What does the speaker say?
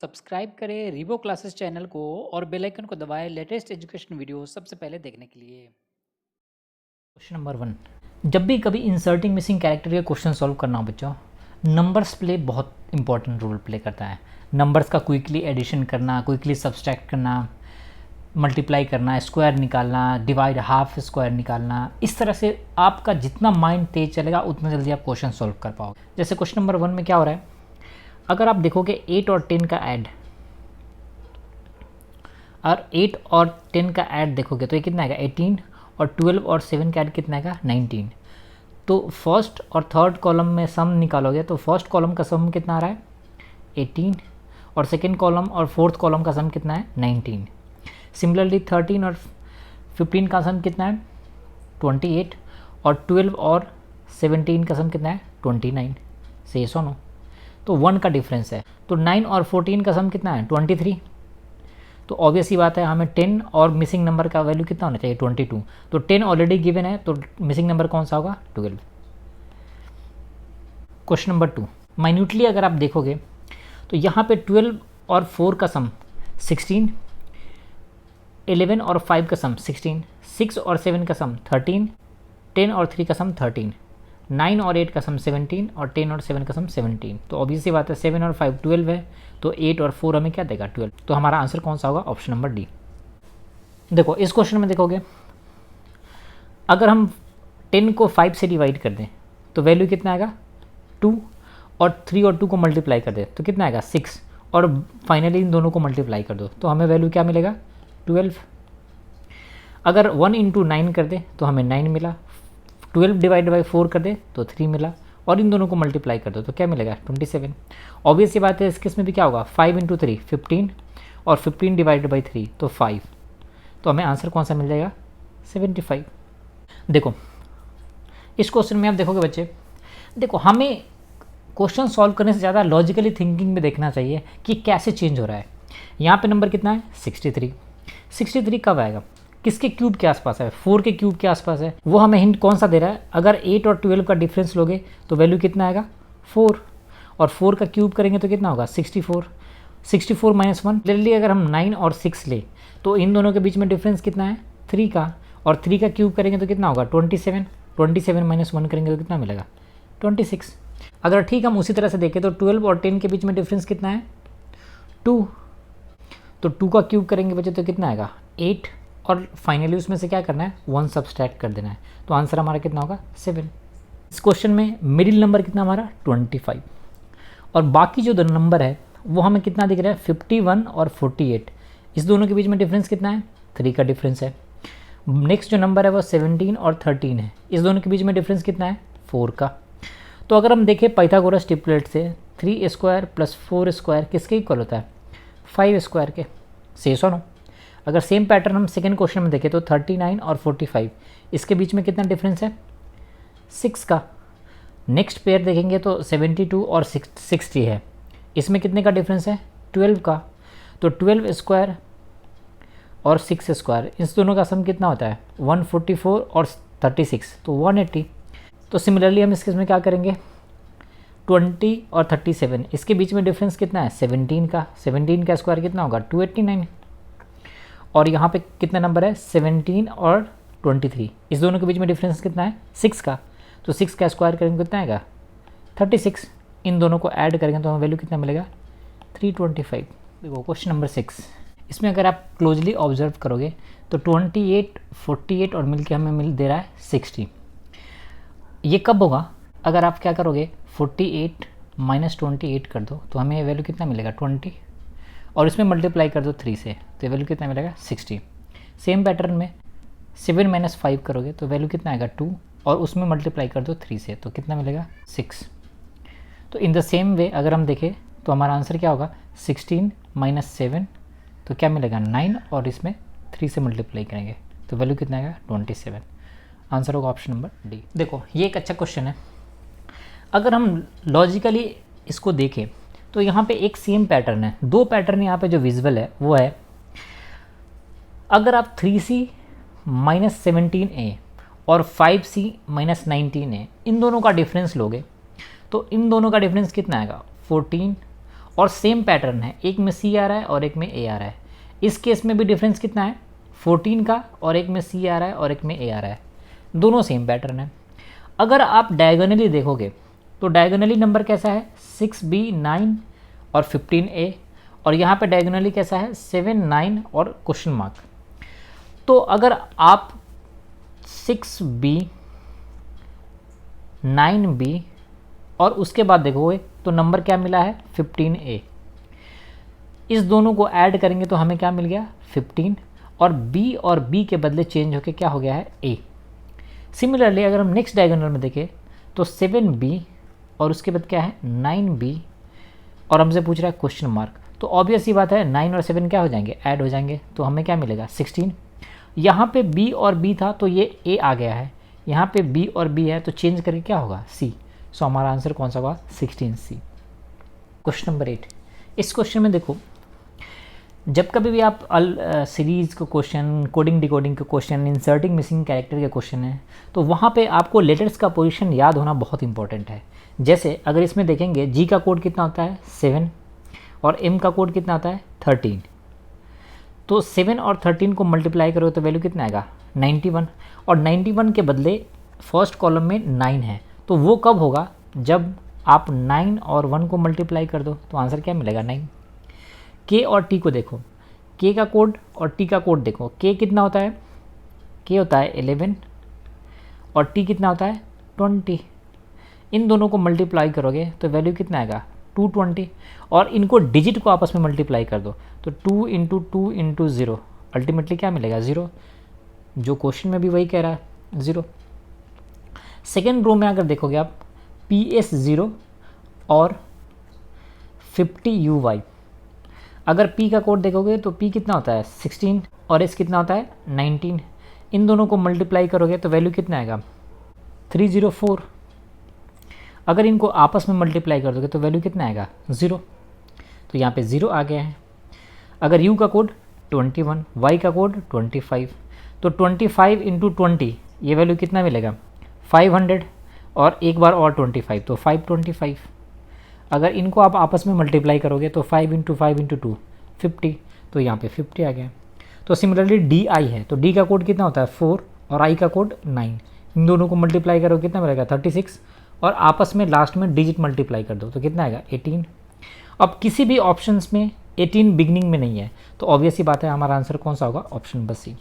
Subscribe करें रीबो classes channel को और बेल आइकन को दबाएं लेटेस्ट एजुकेशन वीडियो सबसे पहले देखने के लिए। क्वेश्चन नंबर 1, जब भी कभी इंसर्टिंग मिसिंग कैरेक्टर के क्वेश्चन सॉल्व करना हो बच्चों, नंबर्स प्ले बहुत इंपॉर्टेंट रोल प्ले करता है। नंबर्स का क्विकली एडिशन करना, क्विकली सब्सट्रैक्ट करना, मल्टीप्लाई करना, स्क्वायर निकालना, डिवाइड हाफ स्क्वायर निकालना, इस तरह से आपका जितना माइंड तेज चलेगा उतना जल्दी आप क्वेश्चन सॉल्व कर पाओगे। जैसे क्वेश्चन नंबर 1 में क्या हो रहा है, अगर आप देखोगे 8 और 10 का ऐड, और 8 और 10 का ऐड देखोगे तो ये कितना आएगा 18, और 12 और 7 का ऐड कितना आएगा 19। तो फर्स्ट और थर्ड कॉलम में सम निकालोगे तो फर्स्ट कॉलम का सम कितना आ रहा है 18, और सेकेंड कॉलम और फोर्थ कॉलम का सम कितना है 19। सिमिलरली 13 और 15 का सम कितना है 28, और 12 और 17 का सम कितना है 29। से सो नो, तो 1 का डिफरेंस है। तो 9 और 14 का सम कितना है 23। तो ऑब्वियस ही बात है, हमें 10 और मिसिंग नंबर का वैल्यू कितना होना चाहिए 22। तो 10 ऑलरेडी गिवन है, तो मिसिंग नंबर कौन सा होगा 12। क्वेश्चन नंबर 2, माइन्यूटली अगर आप देखोगे तो यहाँ पे 12 और 4 का सम 16, 11 और 5 का सम 16, 6 और 7 का सम 13, 10 और 3 का सम 13, 9 और 8 का सम 17, और 10 और 7 का सम 17। तो ऑब्वियस ही बात है 7 और 5 12 है, तो 8 और 4 हमें क्या देगा 12। तो हमारा आंसर कौन सा होगा ऑप्शन नंबर डी। देखो इस क्वेश्चन में देखोगे, अगर हम 10 को 5 से डिवाइड कर दें तो वैल्यू कितना आएगा 2, और 3 और 2 को मल्टीप्लाई कर दे तो कितना आएगा 6, और फाइनली इन दोनों को मल्टीप्लाई कर दो तो हमें वैल्यू क्या मिलेगा 12। अगर 1 इंटू 9 कर दे तो हमें 9 मिला, 12 डिवाइड बाई 4 कर दे तो 3 मिला, और इन दोनों को मल्टीप्लाई कर दो तो क्या मिलेगा 27। ऑब्वियस ये बात है, इस केस में भी क्या होगा 5 इंटू 3 15, और 15 डिवाइड बाई 3 तो 5। तो हमें आंसर कौन सा मिल जाएगा 75। देखो इस क्वेश्चन में आप देखोगे बच्चे, देखो हमें क्वेश्चन सॉल्व करने से ज़्यादा लॉजिकली थिंकिंग में देखना चाहिए कि कैसे चेंज हो रहा है। यहाँ पे नंबर कितना है 63। 63 कब आएगा, किसके क्यूब के आसपास है 4 के क्यूब के आसपास है। वो हमें हिंट कौन सा दे रहा है, अगर 8 और 12 का डिफरेंस लोगे तो वैल्यू कितना आएगा 4, और 4 का क्यूब करेंगे तो कितना होगा 64। 64 माइनस 1, क्लियरली अगर हम 9 और 6 ले तो इन दोनों के बीच में डिफरेंस कितना है 3 का, और 3 का क्यूब करेंगे तो कितना होगा 27। 27 माइनस 1 करेंगे तो कितना मिलेगा 26। अगर ठीक हम उसी तरह से देखें तो 12 और 10 के बीच में डिफरेंस कितना है 2, तो 2 का क्यूब करेंगे बच्चे तो कितना आएगा 8, और फाइनली उसमें से क्या करना है 1 सब्सट्रैक्ट कर देना है। तो आंसर हमारा कितना होगा 7। इस क्वेश्चन में मिडिल नंबर कितना हमारा 25, और बाकी जो दो नंबर है वो हमें कितना दिख रहा है 51 और 48। इस दोनों के बीच में डिफरेंस कितना है 3 का डिफरेंस है। नेक्स्ट जो नंबर है वो 17 और 13 है, इस दोनों के बीच में डिफरेंस कितना है 4 का। तो अगर हम देखें पाइथागोरस ट्रिपलेट से 3 स्क्वायर प्लस 4 स्क्वायर किसके इक्वल होता है 5 स्क्वायर के। से सुनो, अगर सेम पैटर्न हम सेकेंड क्वेश्चन में देखें तो 39 और 45 इसके बीच में कितना डिफरेंस है 6 का। नेक्स्ट पेयर देखेंगे तो 72 और 60 है, इसमें कितने का डिफरेंस है 12 का। तो 12 स्क्वायर और 6 स्क्वायर इस दोनों का सम कितना होता है 144 और 36 तो 180। तो सिमिलरली हम इसके में क्या करेंगे 20 और 37 इसके बीच में डिफरेंस कितना है 17 का। 17 का स्क्वायर कितना होगा 289, और यहाँ पे कितना नंबर है 17 और 23 इस दोनों के बीच में डिफरेंस कितना है 6 का। तो 6 का स्क्वायर करेंगे कितना आएगा 36, इन दोनों को ऐड करेंगे तो हमें वैल्यू कितना मिलेगा 325। देखो क्वेश्चन नंबर 6, इसमें अगर आप क्लोजली ऑब्जर्व करोगे तो 28 48 और मिलके हमें मिल दे रहा है 60। ये कब होगा, अगर आप क्या करोगे 48 माइनस 28 कर दो तो हमें वैल्यू कितना मिलेगा 20, और इसमें मल्टीप्लाई कर दो 3 से तो वैल्यू कितना मिलेगा 60। सेम पैटर्न में 7 माइनस 5 करोगे तो वैल्यू कितना आएगा 2, और उसमें मल्टीप्लाई कर दो 3 से तो कितना मिलेगा 6। तो इन द सेम वे अगर हम देखें तो हमारा आंसर क्या होगा 16 माइनस 7 तो क्या मिलेगा 9, और इसमें 3 से मल्टीप्लाई करेंगे तो वैल्यू कितना आएगा 27। आंसर होगा ऑप्शन नंबर डी। देखो ये एक अच्छा क्वेश्चन है, अगर हम लॉजिकली इसको देखें तो यहाँ पे एक सेम पैटर्न है, दो पैटर्न यहाँ पे जो विजुअल है वो है, अगर आप 3c माइनस 17a और 5c माइनस 19a इन दोनों का डिफरेंस लोगे तो इन दोनों का डिफरेंस कितना आएगा 14, और सेम पैटर्न है, एक में सी आ रहा है और एक में ए आ रहा है। इस केस में भी डिफरेंस कितना है 14 का, और एक में सी आ रहा है और एक में ए आ रहा है, दोनों सेम पैटर्न है। अगर आप डायगोनली देखोगे तो डायगोनली नंबर कैसा है 6b 9 और 15a, और यहाँ पे डायगोनली कैसा है 7 9 और क्वेश्चन मार्क। तो अगर आप 6b 9b और उसके बाद देखोगे तो नंबर क्या मिला है 15a, इस दोनों को ऐड करेंगे तो हमें क्या मिल गया 15, और b के बदले चेंज होके क्या हो गया है a। सिमिलरली अगर हम नेक्स्ट डायगोनल में देखें तो 7b और उसके बाद क्या है 9b, और हमसे पूछ रहा है क्वेश्चन मार्क, तो ऑब्वियस ही बात है 9 और 7 क्या हो जाएंगे ऐड हो जाएंगे, तो हमें क्या मिलेगा 16। यहाँ पे b और b था तो ये a आ गया है, यहाँ पे b और b है तो चेंज करके क्या होगा c। सो हमारा आंसर कौन सा होगा 16c। क्वेश्चन नंबर 8, इस क्वेश्चन में देखो जब कभी भी आप सीरीज़ को क्वेश्चन, कोडिंग डिकोडिंग के क्वेश्चन, इंसर्टिंग मिसिंग कैरेक्टर के क्वेश्चन है तो वहाँ पे आपको लेटर्स का पोजीशन याद होना बहुत इंपॉर्टेंट है। जैसे अगर इसमें देखेंगे जी का कोड कितना होता है 7 और एम का कोड कितना होता है 13, तो 7 और 13 को मल्टीप्लाई करो तो वैल्यू कितना आएगा 91, और 91 के बदले फर्स्ट कॉलम में 9 है, तो वो कब होगा जब आप 9 और 1 को मल्टीप्लाई कर दो, तो आंसर क्या मिलेगा 9। के और टी को देखो, के का कोड और टी का कोड देखो, के कितना होता है, के होता है 11 और टी कितना होता है 20, इन दोनों को मल्टीप्लाई करोगे तो वैल्यू कितना आएगा 220, और इनको डिजिट को आपस में मल्टीप्लाई कर दो तो 2 इंटू 2 इंटू 0 अल्टीमेटली क्या मिलेगा 0, जो क्वेश्चन में भी वही कह रहा है 0। सेकेंड रो में अगर देखोगे आप PS0 और 50UY, अगर P का कोड देखोगे तो P कितना होता है 16 और S कितना होता है 19, इन दोनों को मल्टीप्लाई करोगे तो वैल्यू कितना आएगा 304, अगर इनको आपस में मल्टीप्लाई कर दोगे तो वैल्यू कितना आएगा 0, तो यहाँ पे 0 आ गया है। अगर U का कोड 21, Y का कोड 25, तो 25 इंटू 20 ये वैल्यू कितना मिलेगा 500, और एक बार और 25 तो 525, अगर इनको आप आपस में मल्टीप्लाई करोगे तो 5 इंटू 5 इंटू 2 50, तो यहाँ पे 50 आ गया। तो सिमिलरली DI है तो D का कोड कितना होता है 4 और I का कोड 9, इन दोनों को मल्टीप्लाई करोगे कितना मिलेगा 36, और आपस में लास्ट में डिजिट मल्टीप्लाई कर दो तो कितना आएगा 18। अब किसी भी ऑप्शंस में 18 बिगनिंग में नहीं है तो ऑब्वियस ही बात है हमारा आंसर कौन सा होगा ऑप्शन नंबर सी।